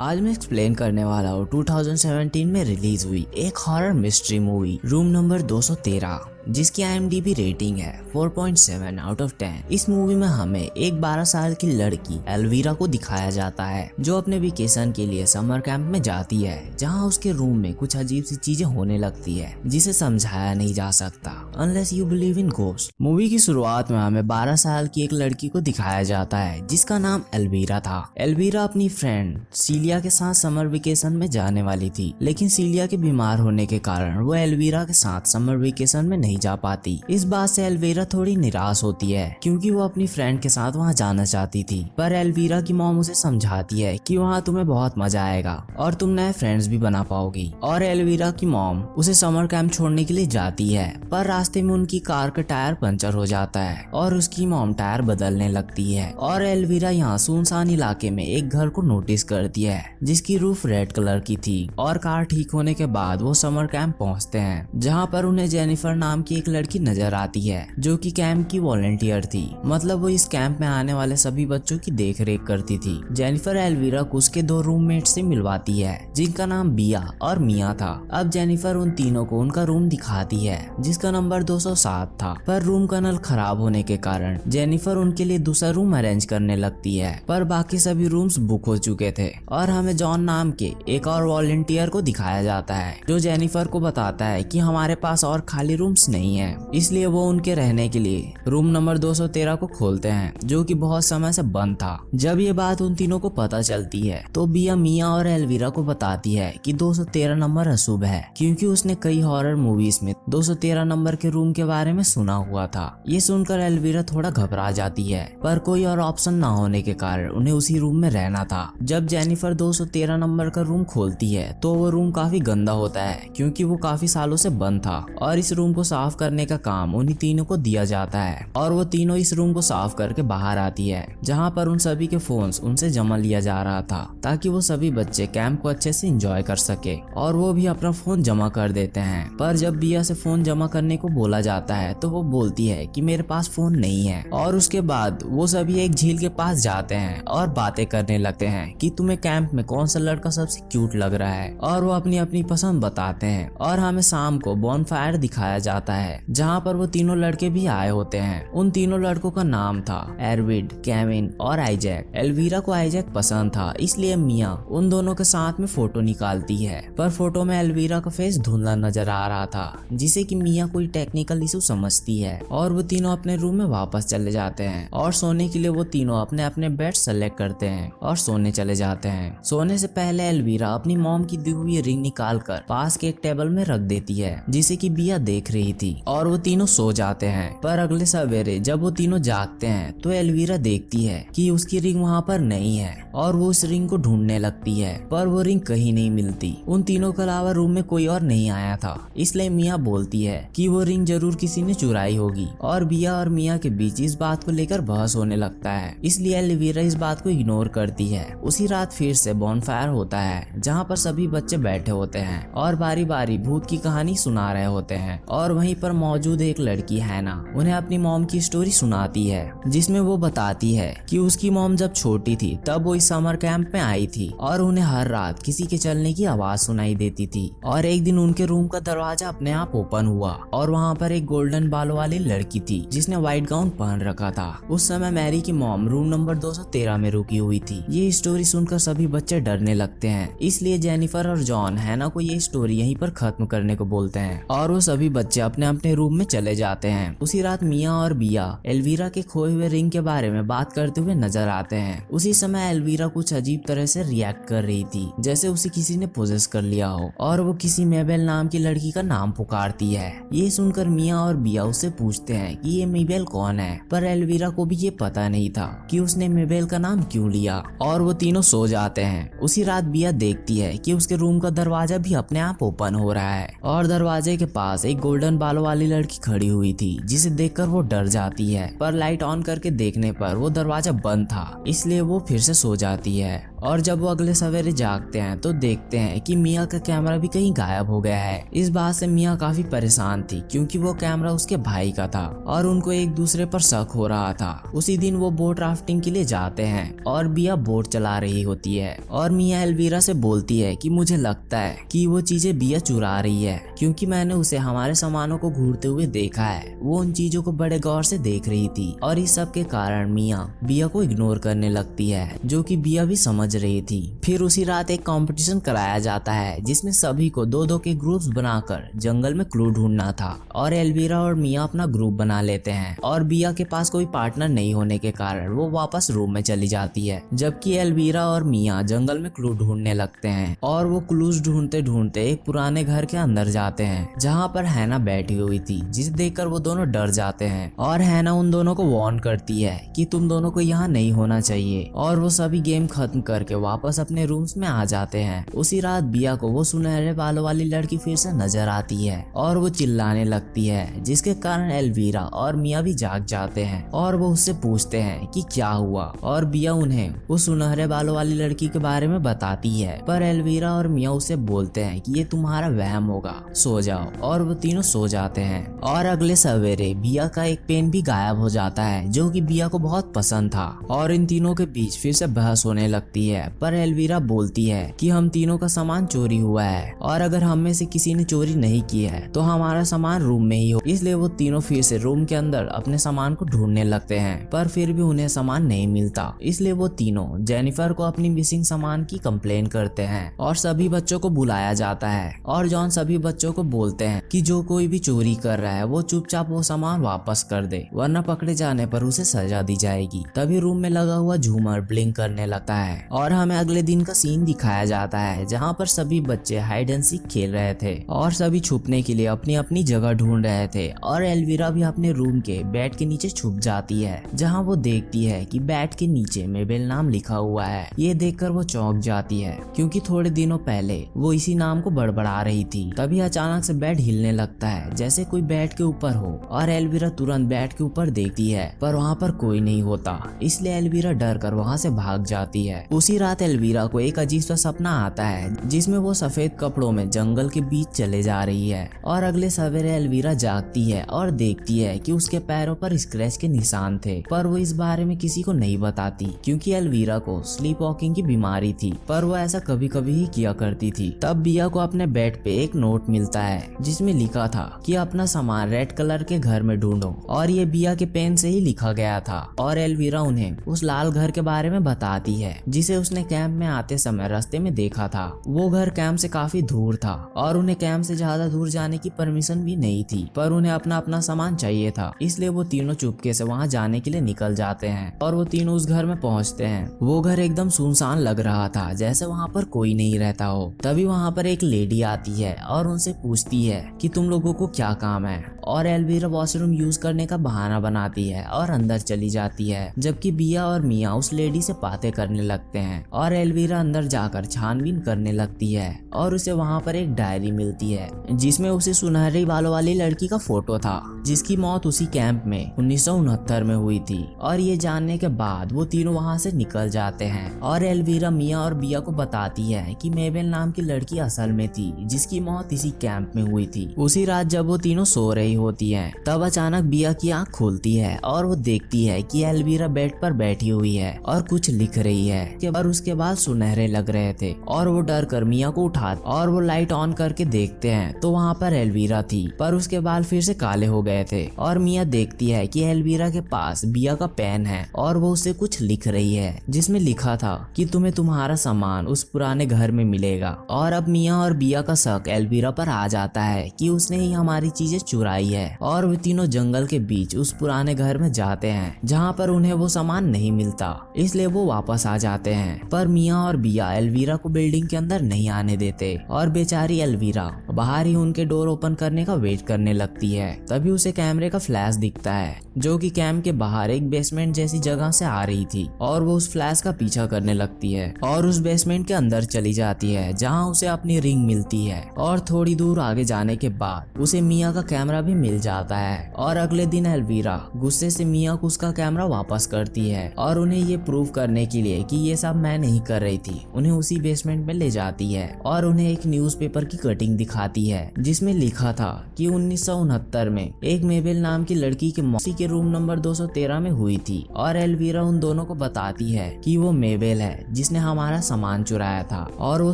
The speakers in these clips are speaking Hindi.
आज मैं एक्सप्लेन करने वाला हूँ 2017 में रिलीज हुई एक horror mystery movie room number 213 जिसकी IMDb रेटिंग है 4.7 आउट ऑफ 10। इस मूवी में हमें एक 12 साल की लड़की एल्वीरा को दिखाया जाता है जो अपने वेकेशन के लिए समर कैंप में जाती है, जहां उसके रूम में कुछ अजीब सी चीजें होने लगती है जिसे समझाया नहीं जा सकता unless you believe in ghost. Movie की शुरुआत में हमें 12 साल की एक लड़की को दिखाया जाता है जिसका नाम एल्वीरा था। एल्वीरा अपनी फ्रेंड सीलिया के साथ समर वेकेशन में जाने वाली थी, लेकिन सीलिया के बीमार होने के कारण वो एल्वीरा के साथ समर वेकेशन में नहीं जा पाती। इस बात से एल्वीरा थोड़ी निराश होती है क्योंकि वो अपनी फ्रेंड के साथ वहाँ जाना चाहती थी, पर एल्वीरा की मॉम उसे समझाती है कि वहाँ तुम्हें बहुत मजा आएगा और तुम नए फ्रेंड्स भी बना पाओगी। और एल्वीरा की मॉम उसे समर कैंप छोड़ने के लिए जाती है, पर रास्ते में उनकी कार का टायर पंचर हो जाता है और उसकी मॉम टायर बदलने लगती है। और एल्वीरा यहाँ सुनसान इलाके में एक घर को नोटिस करती है जिसकी रूफ रेड कलर की थी। और कार ठीक होने के बाद वो समर कैंप पहुँचते हैं, जहाँ पर उन्हें जेनिफर नाम की एक लड़की नजर आती है जो कि कैंप की वॉलंटियर थी। मतलब वो इस कैंप में आने वाले सभी बच्चों की देख रेख करती थी। जेनिफर एल्वीरा को उसके दो रूममेट से मिलवाती है जिनका नाम बिया और मिया था। अब जेनिफर उन तीनों को उनका रूम दिखाती है जिसका नंबर 207 था, पर रूम का नल खराब होने के कारण जेनिफर उनके लिए दूसरा रूम अरेंज करने लगती है, पर बाकी सभी रूम्स बुक हो चुके थे। और हमें जॉन नाम के एक और वॉलंटियर को दिखाया जाता है जो जेनिफर को बताता है कि हमारे पास और खाली रूम्स नहीं है, इसलिए वो उनके रहने के लिए रूम नंबर 213 को खोलते हैं जो कि बहुत समय से बंद था। जब ये बात उन तीनों को पता चलती है तो बिया मिया और एल्वीरा को बताती है कि 213 नंबर अशुभ है क्योंकि उसने कई हॉरर मूवीज में 213 नंबर के रूम के बारे में सुना हुआ था। ये सुनकर एल्वीरा थोड़ा घबरा जाती है, पर कोई और ऑप्शन ना होने के कारण उन्हें उसी रूम में रहना था। जब जेनिफर 213 नंबर का रूम खोलती है तो वो रूम काफी गंदा होता है क्योंकि वो काफी सालों से बंद था और इस रूम को साफ करने का काम उन्हीं तीनों को दिया जाता है। और वो तीनों इस रूम को साफ करके बाहर आती है, जहाँ पर उन सभी के फोन्स उनसे जमा लिया जा रहा था ताकि वो सभी बच्चे कैंप को अच्छे से एंजॉय कर सके। और वो भी अपना फोन जमा कर देते हैं, पर जब बिया से फोन जमा करने को बोला जाता है तो वो बोलती है कि मेरे पास फोन नहीं है। और उसके बाद वो सभी एक झील के पास जाते हैं और बातें करने लगते हैं कि तुम्हें कैंप में कौन सा लड़का सबसे क्यूट लग रहा है, और वो अपनी अपनी पसंद बताते हैं। और हमें शाम को बॉनफायर दिखाया जाता है जहाँ पर वो तीनों लड़के भी आए होते हैं। उन तीनों लड़कों का नाम था एरविड, केविन और आइजैक। एल्वीरा को आइजैक पसंद था, इसलिए मिया उन दोनों के साथ में फोटो निकालती है, पर फोटो में एल्वीरा का फेस धुंधला नजर आ रहा था जिसे कि मिया कोई टेक्निकल इशू समझती है। और वो तीनों अपने रूम में वापस चले जाते हैं और सोने के लिए वो तीनों अपने अपने बेड सेलेक्ट करते हैं और सोने चले जाते हैं। सोने से पहले एल्वीरा अपनी मॉम की दी हुई रिंग निकाल कर पास के एक टेबल में रख देती है जिसे कि बिया देख रही थी, और वो तीनों सो जाते हैं। पर अगले सवेरे जब वो तीनों जागते हैं तो एल्वीरा देखती है कि उसकी रिंग वहाँ पर नहीं है और वो उस रिंग को ढूंढने लगती है, पर वो रिंग कहीं नहीं मिलती। उन तीनों के अलावा रूम में कोई और नहीं आया था, इसलिए मिया बोलती है कि वो रिंग जरूर किसी ने चुराई होगी। और बिया और मिया के बीच इस बात को लेकर बहस होने लगता है, इसलिए एल्वीरा इस बात को इग्नोर करती है। उसी रात फिर से बॉनफायर होता है जहाँ पर सभी बच्चे बैठे होते हैं और बारी बारी भूत की कहानी सुना रहे होते हैं। और वहीं पर मौजूद एक लड़की हैना उन्हें अपनी मॉम की स्टोरी सुनाती है जिसमें वो बताती है कि उसकी मॉम जब छोटी थी तब वो इस समर कैंप में आई थी और उन्हें हर रात किसी के चलने की आवाज सुनाई देती थी। और एक दिन उनके रूम का दरवाजा अपने आप ओपन हुआ और वहाँ पर एक गोल्डन बालों वाली लड़की थी जिसने व्हाइट गाउन पहन रखा था। उस समय मैरी की मॉम रूम नंबर 213 में रुकी हुई थी। ये स्टोरी सुनकर सभी बच्चे डरने लगते हैं, इसलिए जेनिफर और जॉन हैना को ये स्टोरी यहीं पर खत्म करने को बोलते हैं और वो सभी बच्चे अपने अपने रूम में चले जाते हैं। उसी रात मिया और बिया एल्वीरा के खोए हुए रिंग के बारे में बात करते हुए नजर आते हैं। उसी समय एल्वीरा कुछ अजीब तरह से रिएक्ट कर रही थी, जैसे उसे किसी ने पोजेस कर लिया हो, और वो किसी मेबेल नाम की लड़की का नाम पुकारती है। ये सुनकर मिया और बिया उससे पूछते हैं कि ये मेबेल कौन है, पर एल्वीरा को भी ये पता नहीं था कि उसने मेबेल का नाम क्यों लिया, और वो तीनों सो जाते हैं। उसी रात बिया देखती है कि उसके रूम का दरवाजा भी अपने आप ओपन हो रहा है और दरवाजे के पास एक गोल्डन बालों वाली लड़की खड़ी हुई थी जिसे देखकर वो डर जाती है, पर लाइट ऑन करके देखने पर वो दरवाजा बंद था, इसलिए वो फिर से सो जाती है। और जब वो अगले सवेरे जागते हैं तो देखते हैं कि मिया का कैमरा भी कहीं गायब हो गया है। इस बात से मिया काफी परेशान थी क्योंकि वो कैमरा उसके भाई का था और उनको एक दूसरे पर शक हो रहा था। उसी दिन वो बोट राफ्टिंग के लिए जाते हैं और बिया बोट चला रही होती है और मिया एल्वीरा से बोलती है कि मुझे लगता है कि वो चीजें बिया चुरा रही है क्योंकि मैंने उसे हमारे सामानों को घूरते हुए देखा है। वो उन चीजों को बड़े गौर से देख रही थी और इस सब के कारण मिया बिया को इग्नोर करने लगती है, जो कि बिया भी समझ रही थी। फिर उसी रात एक कंपटीशन कराया जाता है जिसमें सभी को दो दो के ग्रुप्स बनाकर जंगल में क्लू ढूंढना था और एल्वीरा और मिया अपना ग्रुप बना लेते हैं और बिया के पास कोई पार्टनर नहीं होने के कारण वो वापस रूम में चली जाती है, जबकि एल्वीरा और मिया जंगल में क्लू ढूंढने लगते हैं और वो क्लूज ढूंढते ढूंढते एक पुराने घर के अंदर जाते हैं जहाँ पर हैना बैठी हुई थी, जिसे देखकर वो दोनों डर जाते हैं और हैना उन दोनों को वार्न करती है कि तुम दोनों को यहाँ नहीं होना चाहिए और वो सभी गेम खत्म करके वापस अपने रूम्स में आ जाते हैं। उसी रात बिया को वो सुनहरे बालों वाली लड़की फिर से नजर आती है और वो चिल्लाने लगती है, जिसके कारण एल्वीरा और मिया भी जाग जाते हैं और वो उससे पूछते हैं कि क्या हुआ और बिया उन्हें वो सुनहरे बालों वाली लड़की के बारे में बताती है, पर एल्वीरा और मिया उसे बोलते हैं कि ये तुम्हारा वहम होगा, सो जाओ। और वो तीनों सो जाते हैं और अगले सवेरे बिया का एक पेन भी गायब हो जाता है जो कि बिया को बहुत पसंद था और इन तीनों के बीच फिर से बहस होने लगती है, पर एल्वीरा बोलती है कि हम तीनों का सामान चोरी हुआ है और अगर हम में से किसी ने चोरी नहीं की है तो हमारा सामान रूम में ही हो। इसलिए वो तीनों फिर से रूम के अंदर अपने सामान को ढूंढने लगते हैं, पर फिर भी उन्हें सामान नहीं मिलता। इसलिए वो तीनों जेनिफर को अपनी मिसिंग सामान की कंप्लेन करते हैं और सभी बच्चों को बुलाया जाता है और जॉन सभी बच्चों को बोलते हैं कि जो कोई भी चोरी कर रहा है वो चुपचाप वो सामान वापस कर दे, वरना पकड़े जाने पर उसे सजा दी जाएगी। तभी रूम में लगा हुआ झूमर ब्लिंक करने लगता है और हमें अगले दिन का सीन दिखाया जाता है जहाँ पर सभी बच्चे हाइड एंड सीक खेल रहे थे और सभी छुपने के लिए अपनी अपनी जगह ढूंढ रहे थे और एल्वीरा भी अपने रूम के बेड के नीचे छुप जाती है, जहाँ वो देखती है कि बेड के नीचे मेबेल नाम लिखा हुआ है। ये देखकर वो चौंक जाती है क्योंकि थोड़े दिनों पहले वो इसी नाम को बड़बड़ा रही थी। तभी अचानक से बेड हिलने लगता है जैसे कोई बेड के ऊपर हो और एल्वीरा तुरंत बेड के ऊपर देखती है, पर वहाँ पर कोई नहीं होता, इसलिए एल्वीरा डर कर वहाँ से भाग जाती है। उसी रात एल्वीरा को एक अजीब सा सपना आता है जिसमें वो सफेद कपड़ों में जंगल के बीच चले जा रही है और अगले सवेरे एल्वीरा जागती है और देखती है कि उसके पैरों पर स्क्रैच के निशान थे, पर वो इस बारे में किसी को नहीं बताती क्योंकि एल्वीरा को स्लीप वॉकिंग की बीमारी थी, पर वो ऐसा कभी कभी ही किया करती थी। तब बिया को अपने बेड पे एक नोट मिलता है जिसमें लिखा था कि अपना सामान रेड कलर के घर में ढूंढो और ये बिया के पेन से ही लिखा गया था और एल्वीरा उन्हें उस लाल घर के बारे में बताती है जिसे उसने कैंप में आते समय रास्ते में देखा था। वो घर कैंप से काफी दूर था और उन्हें कैंप से ज्यादा दूर जाने की परमिशन भी नहीं थी, पर उन्हें अपना अपना सामान चाहिए था, इसलिए वो तीनों चुपके से वहां जाने के लिए निकल जाते हैं और वो तीनों उस घर में पहुंचते हैं। वो घर एकदम सुनसान लग रहा था जैसे वहां पर कोई नहीं रहता हो। तभी वहां पर एक लेडी आती है और उनसे पूछती है कि तुम लोगों को क्या काम है और एल्वीरा वॉशरूम यूज करने का बहाना बनाती है और अंदर चली जाती है, जबकि बिया और मिया उस लेडी से बातें करने लगते हैं और एल्वीरा अंदर जाकर छानबीन करने लगती है और उसे वहां पर एक डायरी मिलती है जिसमें उसे सुनहरे बालों वाली लड़की का फोटो था जिसकी मौत उसी कैंप में 1969 में हुई थी। और ये जानने के बाद वो तीनों वहां से निकल जाते हैं और एल्वीरा मिया और बिया को बताती है कि मेबेल नाम की लड़की असल में थी जिसकी मौत इसी कैंप में हुई थी। उसी रात जब वो तीनों सो रही होती हैं, तब अचानक बिया की आंख खुलती है और वो देखती है कि एल्वीरा बेड पर बैठी हुई है और कुछ लिख रही है और उसके बाद सुनहरे लग रहे थे और वो डर कर मिया को उठा और वो लाइट ऑन करके देखते हैं तो वहाँ पर एल्वीरा थी, पर उसके बाल फिर से काले हो गए थे और मिया देखती है कि एल्वीरा के पास बिया का पेन है और वो उसे कुछ लिख रही है जिसमें लिखा था कि तुम्हें तुम्हारा सामान उस पुराने घर में मिलेगा। और अब मिया और बिया का शक एल्वीरा पर आ जाता है कि उसने ही हमारी चीजें चुराई है और वो तीनों जंगल के बीच उस पुराने घर में जाते हैं जहाँ पर उन्हें वो सामान नहीं मिलता, इसलिए वो वापस आ जाते हैं। पर मिया और बिया एल्वीरा को बिल्डिंग के अंदर नहीं आने देते और बेचारी एल्वीरा बाहर ही उनके डोर ओपन करने का वेट करने लगती है। तभी उसे कैमरे का फ्लैश दिखता है जो कि कैंप के बाहर एक बेसमेंट जैसी जगह से आ रही थी और वो उस फ्लैश का पीछा करने लगती है और उस बेसमेंट के अंदर चली जाती है जहाँ उसे अपनी रिंग मिलती है और थोड़ी दूर आगे जाने के बाद उसे मिया का कैमरा भी मिल जाता है। और अगले दिन एल्वीरा गुस्से से मिया को उसका कैमरा वापस करती है और उन्हें ये प्रूव करने के लिए कि ये सब मैं नहीं कर रही थी उन्हें उसी बेसमेंट में ले जाती है और उन्हें एक न्यूज़पेपर की कटिंग दिखाती है जिसमें लिखा था कि 1969 में एक मेबेल नाम की लड़की के मौसी के रूम नंबर 213 में हुई थी और एल्वीरा उन दोनों को बताती है कि वो मेबेल है जिसने हमारा सामान चुराया था और वो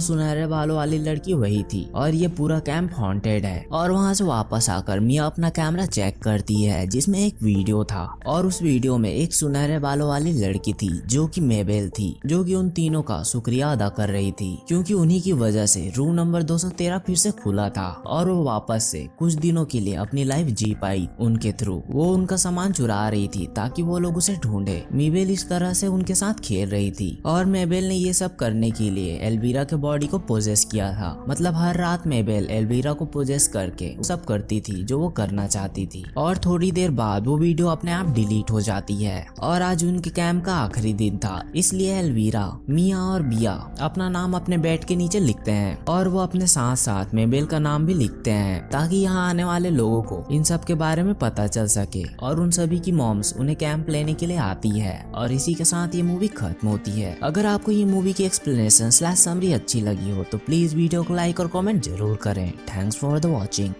सुनहरे बालों वाली लड़की वही थी और ये पूरा कैंप हॉन्टेड है। और वहाँ से वापस आकर मिया अपना कैमरा चेक करती है जिसमें एक वीडियो था और उस वीडियो में एक सुनहरे बालों वाली लड़की थी जो कि मेबेल थी, जो कि उन तीनों का शुक्रिया अदा कर रही थी क्योंकि उन्हीं की वजह से रूम नंबर 213 फिर से खुला था और वो वापस से कुछ दिनों के लिए अपनी लाइफ जी पाई उनके थ्रू। वो उनका सामान चुरा रही थी ताकि वो लोग उसे ढूंढे। मेबेल इस तरह से उनके साथ खेल रही थी और मेबेल ने ये सब करने के लिए एल्वीरा के बॉडी को पोजेस किया था। मतलब हर रात मेबेल एल्वीरा को पोजेस करके सब करती थी जो वो करना चाहती थी। और थोड़ी देर बाद वो वीडियो अपने आप डिलीट हो जाती है और आज उनके कैंप का आखिरी दिन था, इसलिए एल्वीरा, मिया और बिया अपना नाम अपने बेड के नीचे लिखते हैं और वो अपने साथ साथ मेबेल का नाम भी लिखते हैं ताकि यहाँ आने वाले लोगों को इन सब के बारे में पता चल सके। और उन सभी की मॉम्स उन्हें कैंप लेने के लिए आती है और इसी के साथ ये मूवी खत्म होती है। अगर आपको ये मूवी की एक्सप्लेनेशन / समरी अच्छी लगी हो तो प्लीज वीडियो को लाइक और कमेंट जरूर करें। Thanks for the watching.